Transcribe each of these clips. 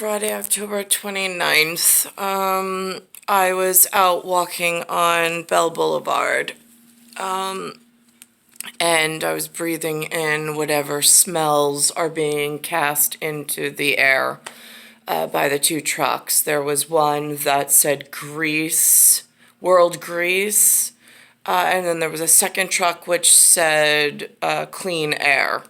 Friday, October 29th. I was out walking on Bell Boulevard, and I was breathing in whatever smells are being cast into the air by the two trucks. There was one that said grease, world grease, and then there was a second truck which said clean air.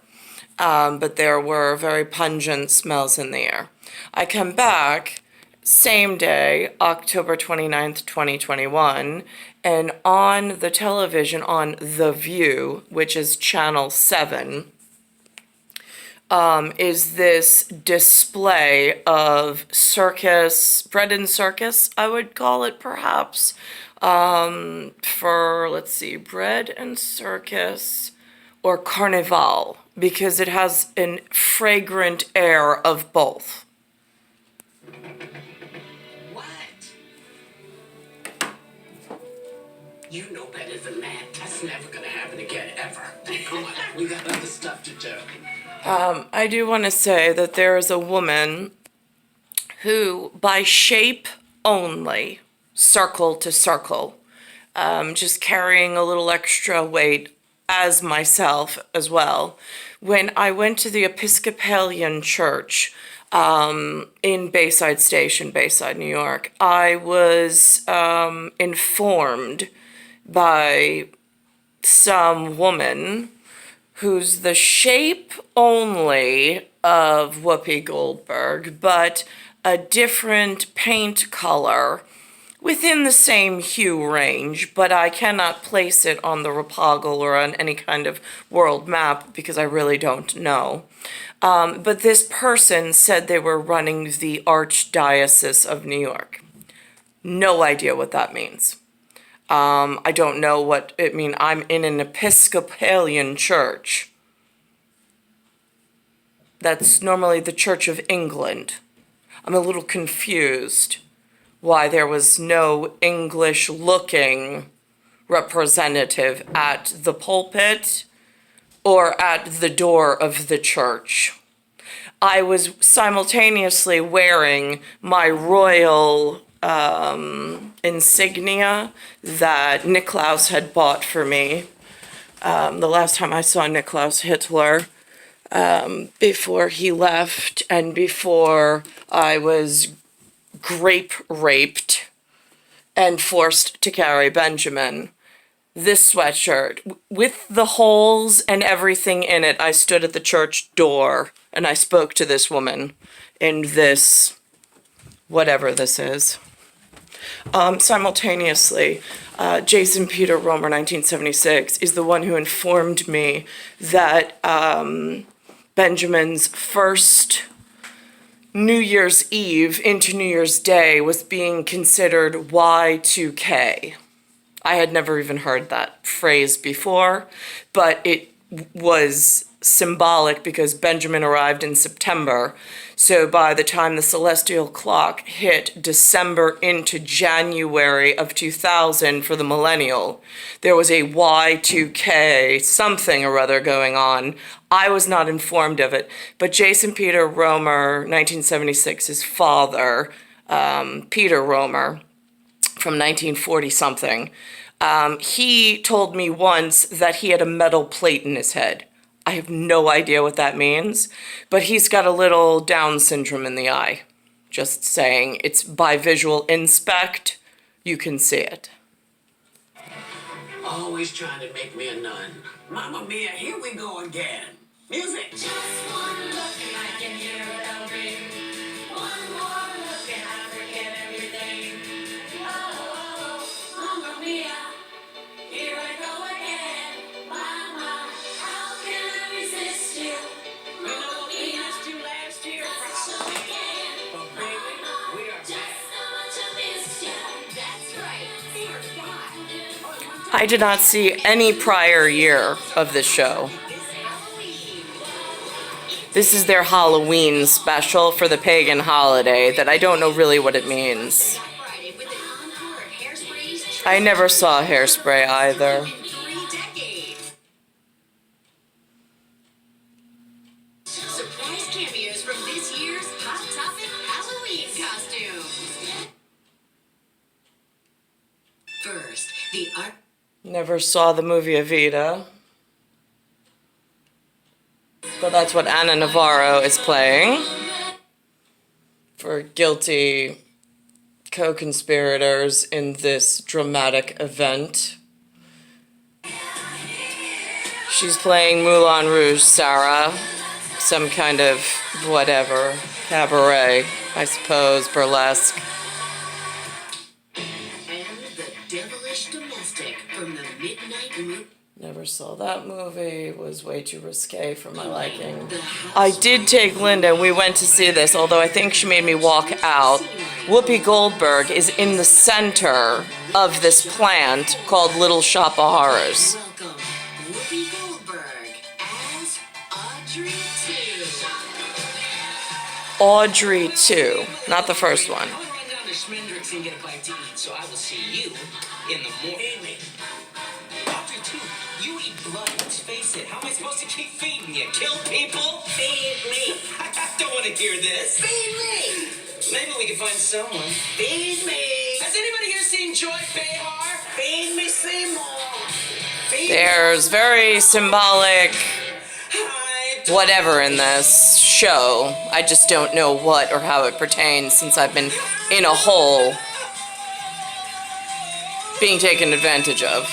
But there were very pungent smells in the air. I come back, same day, October 29th, 2021, and on the television on The View, which is Channel 7, is this display of circus, bread and circus, I would call it perhaps, for, let's see, bread and circus or carnival, because it has a fragrant air of both. What? You know better than that. That's never gonna happen again, ever. Come on, we got other stuff to do. I do want to say that there is a woman who, by shape only, circle to circle, just carrying a little extra weight, as myself as well, when I went to the Episcopalian church in Bayside Station, Bayside, New York, I was informed by some woman who's the shape only of Whoopi Goldberg, but a different paint color within the same hue range, but I cannot place it on the Repoggle or on any kind of world map because I really don't know. But this person said they were running the Archdiocese of New York. No idea what that means. I don't know what it means. I'm in an Episcopalian church. That's normally the Church of England. I'm a little confused why there was no English-looking representative at the pulpit or at the door of the church. I was simultaneously wearing my royal insignia that Nicklaus had bought for me the last time I saw Nicklaus Hitler, before he left and before I was grape raped and forced to carry Benjamin. This sweatshirt, with the holes and everything in it, I stood at the church door and I spoke to this woman in this, whatever this is. Simultaneously, Jason Peter Romer, 1976, is the one who informed me that Benjamin's first New Year's Eve into New Year's Day was being considered Y2K. I had never even heard that phrase before, but it was symbolic because Benjamin arrived in September. So by the time the celestial clock hit December into January of 2000 for the millennial, there was a Y2K something or other going on. I was not informed of it, but Jason Peter Romer, 1976, his father, Peter Romer, from 1940 something, he told me once that he had a metal plate in his head. I have no idea what that means, but he's got a little Down syndrome in the eye. Just saying, it's by visual inspect, you can see it. Always trying to make me a nun. Mamma mia, here we go again. Music. Just one look and I can hear a bell ring. One more look and I forget everything. Oh, Mamma mia, here I go again. Mama, how can I resist you? We know we missed you last year. Let's show again. But baby, we are Just back. how much I missed you. That's right. Dear God. I did not see any prior year of this show. This is their Halloween special for the pagan holiday that I don't know really what it means. I never saw Hairspray either. Surprise cameos from this year's Hot Topic Halloween. The art. Never saw the movie Evita. But that's what Anna Navarro is playing for guilty co-conspirators in this dramatic event. She's playing Moulin Rouge Sarah, some kind of whatever, cabaret, I suppose, burlesque. And the devilish domestic from the midnight movie. Never saw that movie. It was way too risque for my liking. I did take Linda. We went to see this, although I think she made me walk out. Whoopi Goldberg is in the center of this plant called Little Shop of Horrors. Welcome, Whoopi Goldberg as Audrey 2. Audrey 2, not the first one. I'll run down to Schmendrick's and get a bite to eat, so I will see you in the morning. Audrey 2, you eat blood, let's face it. How am I supposed to keep feeding you? Kill people? Feed me. I don't want to hear this. Feed me! Maybe we can find someone. Feed me! Has anybody here seen Joy Behar? Feed me, Seymour! Feed There's very symbolic Hi, whatever in this show. I just don't know what or how it pertains since I've been in a hole being taken advantage of.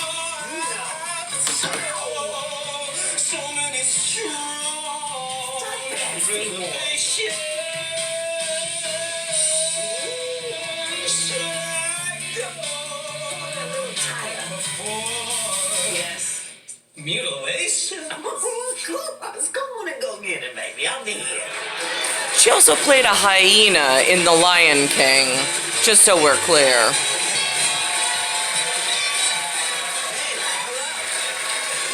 so many strong relations. Yes. Mutilation? Go on and go get it, baby. I'll be here. She also played a hyena in The Lion King, just so we're clear.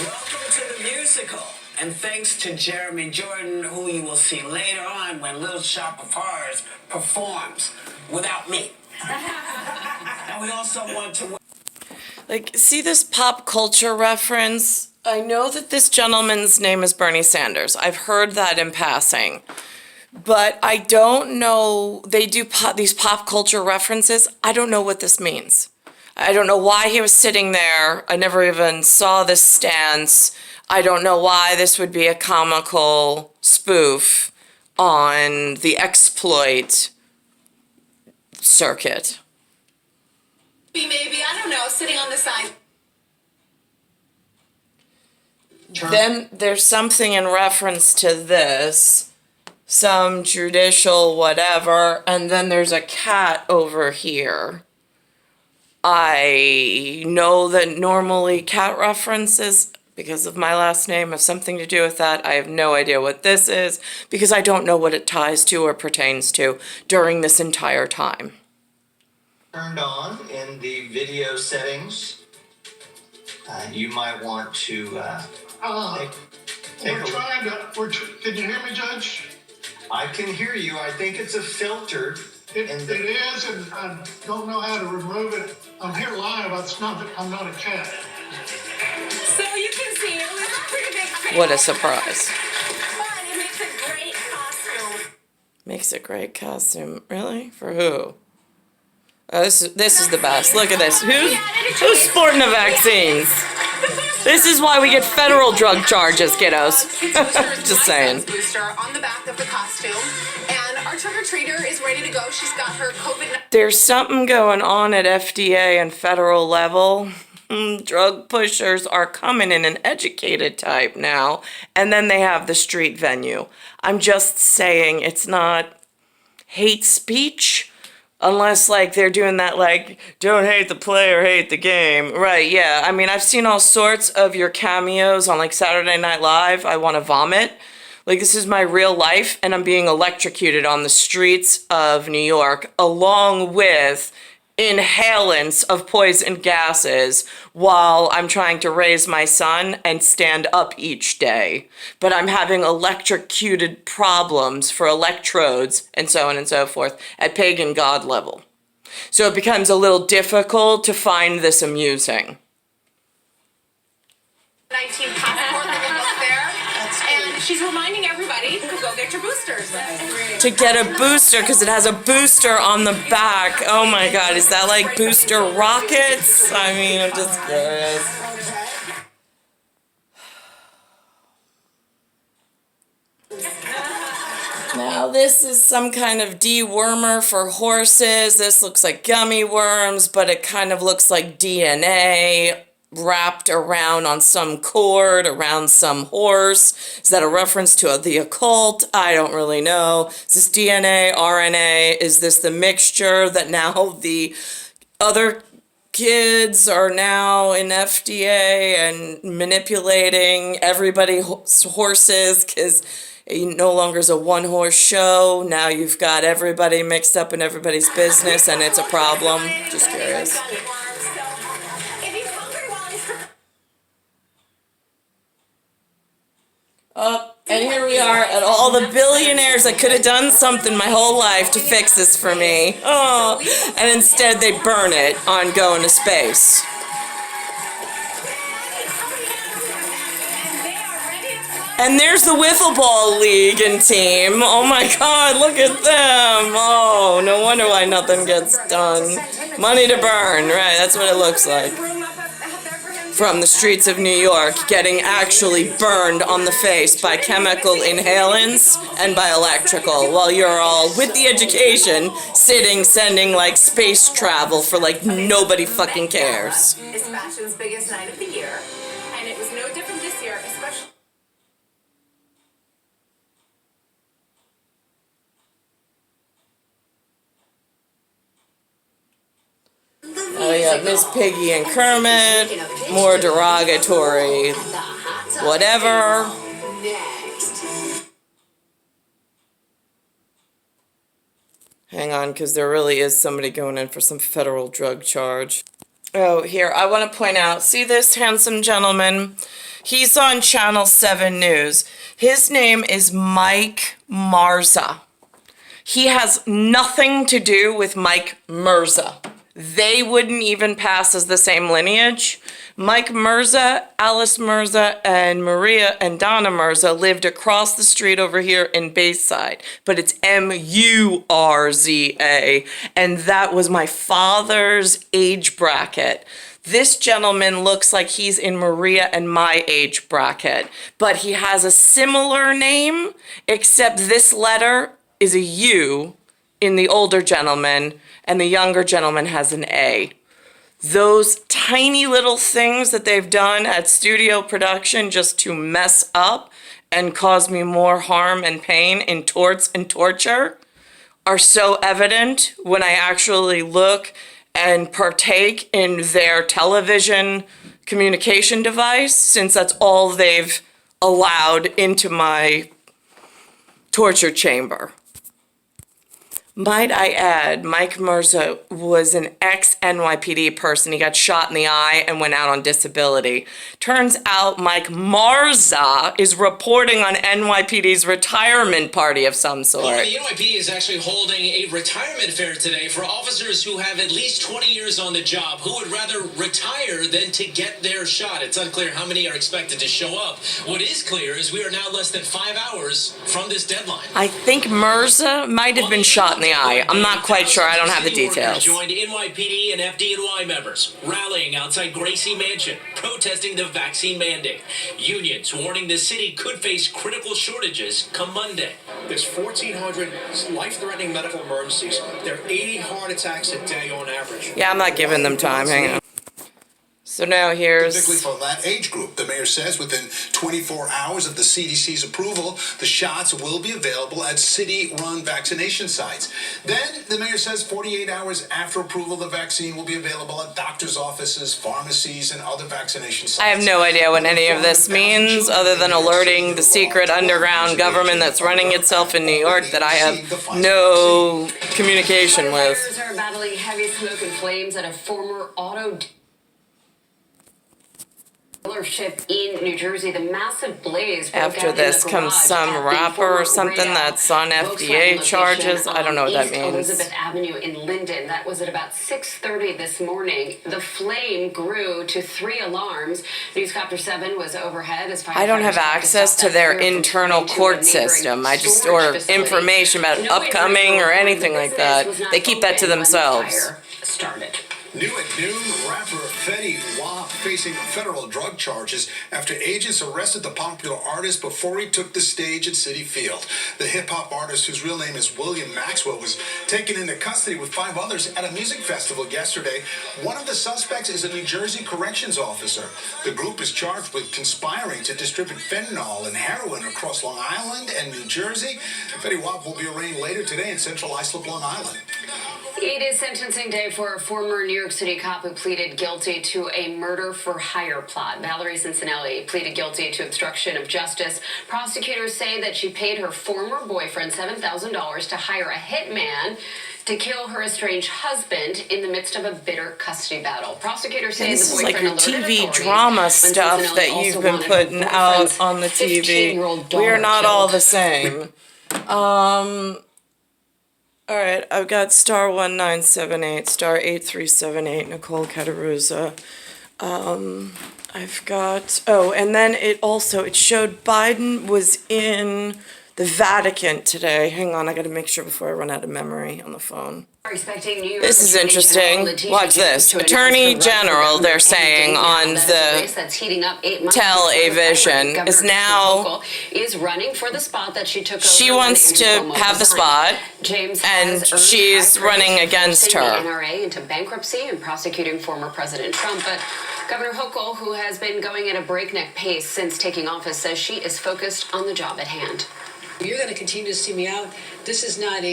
Welcome to the musical. And thanks to Jeremy Jordan, who you will see later on when Little Shop of Horrors performs without me. And we also want to... Like, see this pop culture reference? I know that this gentleman's name is Bernie Sanders. I've heard that in passing. But I don't know, they do these pop culture references. I don't know what this means. I don't know why he was sitting there. I never even saw this stance. I don't know why this would be a comical spoof on the exploit circuit. Maybe, I don't know, sitting on the side. Then there's something in reference to this, some judicial whatever, and then there's a cat over here. I know that normally cat references, because of my last name, have something to do with that. I have no idea what this is, because I don't know what it ties to or pertains to during this entire time. Turned on in the video settings. You might want to take We're a trying to, can you hear me, Judge? I can hear you. I think it's a filter. It is, and I don't know how to remove it. I'm here live, I'm not a cat. So you can see it was a pretty big thing. What a surprise. But it makes a great costume. Makes a great costume. Really? For who? Oh, this is the best. Look at this. Who's sporting the vaccines? This is why we get federal drug charges, kiddos. Just saying. Booster on the back of the costume. And our trick-or-treater is ready to go. She's got her COVID-19. There's something going on at FDA and federal level. Drug pushers are coming in an educated type now, and then they have the street venue. I'm just saying it's not hate speech. Unless, like, they're doing that, like, don't hate the player, hate the game. Right, yeah. I mean, I've seen all sorts of your cameos on, like, Saturday Night Live. I want to vomit. Like, this is my real life, and I'm being electrocuted on the streets of New York, along with inhalants of poison gases while I'm trying to raise my son and stand up each day. But I'm having electrocuted problems for electrodes and so on and so forth at pagan god level. So it becomes a little difficult to find this amusing. 19 passport that we look there. And She's reminding everybody to go get your boosters. To get a booster, because it has a booster on the back. Oh my God, is that like booster rockets? I mean, I'm just curious. Now this is some kind of dewormer for horses. This looks like gummy worms, but it kind of looks like DNA wrapped around on some cord around some horse. Is that a reference to the occult? I don't really know. Is this DNA, RNA? Is this the mixture that now the other kids are now in FDA and manipulating everybody's horses because it no longer is a one-horse show. Now you've got everybody mixed up in everybody's business, and it's a problem. Just curious. And here we are at all the billionaires that could have done something my whole life to fix this for me. Oh, and instead they burn it on going to space. And there's the wiffle ball league and team. Oh my God, look at them. Oh, no wonder why nothing gets done. Money to burn, right, that's what it looks like. From the streets of New York, getting actually burned on the face by chemical inhalants and by electrical, while you're all, with the education, sitting, sending like space travel for like nobody fucking cares. It's fashion's biggest night of the year, and it was no different this year, especially. Oh yeah, Miss Piggy and Kermit, more derogatory, whatever. Hang on, because there really is somebody going in for some federal drug charge. Oh, here, I want to point out, see this handsome gentleman? He's on Channel 7 News. His name is Mike Marza. He has nothing to do with Mike Mirza. They wouldn't even pass as the same lineage. Mike Mirza, Alice Mirza, and Maria and Donna Mirza lived across the street over here in Bayside, but it's M-U-R-Z-A, and that was my father's age bracket. This gentleman looks like he's in Maria and my age bracket, but he has a similar name, except this letter is a U in the older gentleman, and the younger gentleman has an A. Those tiny little things that they've done at studio production just to mess up and cause me more harm and pain in torts and torture are so evident when I actually look and partake in their television communication device, since that's all they've allowed into my torture chamber. Might I add, Mike Mirza was an ex-NYPD person. He got shot in the eye and went out on disability. Turns out Mike Marza is reporting on NYPD's retirement party of some sort. Well, the NYPD is actually holding a retirement fair today for officers who have at least 20 years on the job, who would rather retire than to get their shot. It's unclear how many are expected to show up. What is clear is we are now less than 5 hours from this deadline. I think Mirza might have been shot in the eye. I'm not quite sure. I don't have the details. Joined NYPD and FDNY members rallying outside Gracie Mansion, protesting the vaccine mandate. Unions warning the city could face critical shortages come Monday. There's 1,400 life-threatening medical emergencies. There are 80 heart attacks a day on average. Yeah, I'm not giving them time. Hang on. So now here's... Particularly for that age group, the mayor says within 24 hours of the CDC's approval, the shots will be available at city-run vaccination sites. Then, the mayor says 48 hours after approval, the vaccine will be available at doctors' offices, pharmacies, and other vaccination sites. I have no idea what any of this means, other than alerting the secret underground government that's running itself in New York that I have no communication with. Firefighters are battling heavy smoke and flames at a former auto dealership in New Jersey. The massive blaze broke After out in this the comes garage some at the rapper former or something Radar that's on Volkswagen FDA location charges. I don't know what that East means. Elizabeth Avenue in Linden. That was at about 6:30 this morning. The flame grew to 3 alarms. Newscopter 7 was overhead as firefighters I don't have tried access stop to that their fire from internal spreading to a court neighboring system. I just storage or facility. information about No injuries upcoming were or reported. anything The like business that. was not They keep that to open when the themselves. fire started. New at noon, rapper Fetty Wap facing federal drug charges after agents arrested the popular artist before he took the stage at Citi Field. The hip-hop artist, whose real name is William Maxwell, was taken into custody with 5 others at a music festival yesterday. One of the suspects is a New Jersey corrections officer. The group is charged with conspiring to distribute fentanyl and heroin across Long Island and New Jersey. Fetty Wap will be arraigned later today in Central Islip, Long Island. It is sentencing day for a former New York City cop who pleaded guilty to a murder-for-hire plot. Valerie Cincinnati pleaded guilty to obstruction of justice. Prosecutors say that she paid her former boyfriend $7,000 to hire a hitman to kill her estranged husband in the midst of a bitter custody battle. Prosecutors say This the is like boyfriend your alerted TV authorities drama when stuff Cincinnati that also you've been wanted her putting out boyfriend's on the TV. 15-year-old We are daughter not all killed. the same. All right, I've got star 1978, star 8378, Nicole Cattaruzza. I've got, oh, and then it showed Biden was in the Vatican today. Hang on, I gotta make sure before I run out of memory on the phone. Expecting New York This is Attorney General interesting. Letitia Watch this. to announce Attorney her General, run for they're governor saying any day on now. That is a the race that's heating up 8 months before the television primary. is Governor now Nicole is running for the spot that she took over she when wants Andrew to Cuomo have the resigned. spot, James and has earned she's high praise running for against forcing her. the NRA into bankruptcy and prosecuting former President Trump, but Governor Hochul, who has been going at a breakneck pace since taking office, says she is focused on the job at hand. You're going to continue to see me out. This is not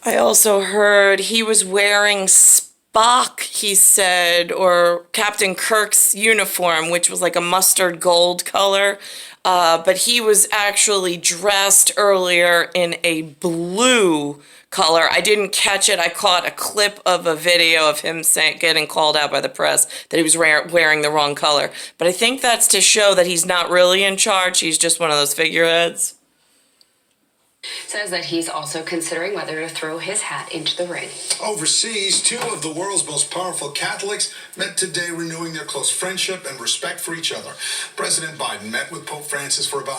I also heard he was wearing Spock, he said, or Captain Kirk's uniform, which was like a mustard gold color. But he was actually dressed earlier in a blue color. I didn't catch it. I caught a clip of a video of him getting called out by the press that he was wearing the wrong color. But I think that's to show that he's not really in charge. He's just one of those figureheads. Says that he's also considering whether to throw his hat into the ring. Overseas, 2 of the world's most powerful Catholics met today renewing their close friendship and respect for each other. President Biden met with Pope Francis for about